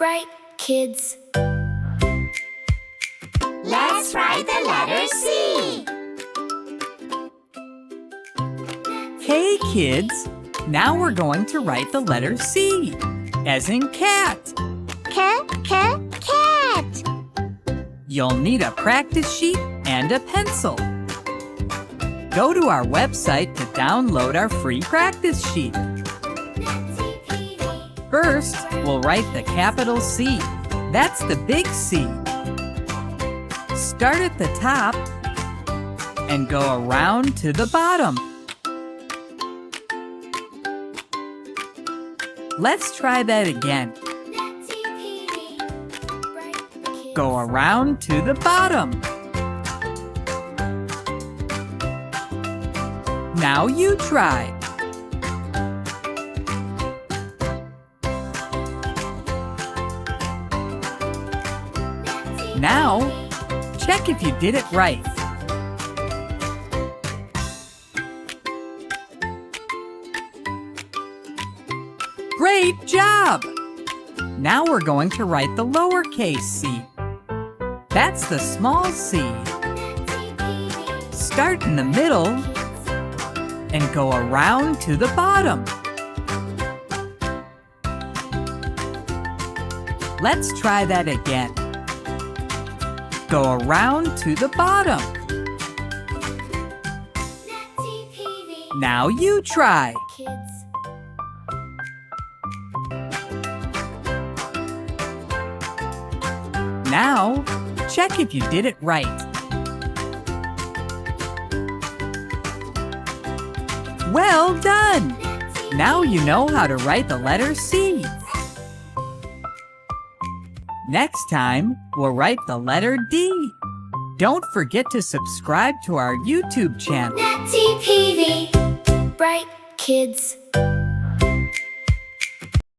Bright kids. Let's write the letter C. Hey kids, now we're going to write the letter C, as in cat. Cat. You'll need a practice sheet and a pencil. Go to our website to download our free practice sheet. First, we'll write the capital C. That's the big C. Start at the top and go around to the bottom. Let's try that again. Go around to the bottom. Now you try. Now, check if you did it right. Great job! Now we're going to write the lowercase c. That's the small c. Start in the middle and go around to the bottom. Let's try that again. Go around to the bottom. Now you try. Now, check if you did it right. Well done! Now you know how to write the letter C. Next time, we'll write the letter D. Don't forget to subscribe to our YouTube channel. Natty TV. Bright kids.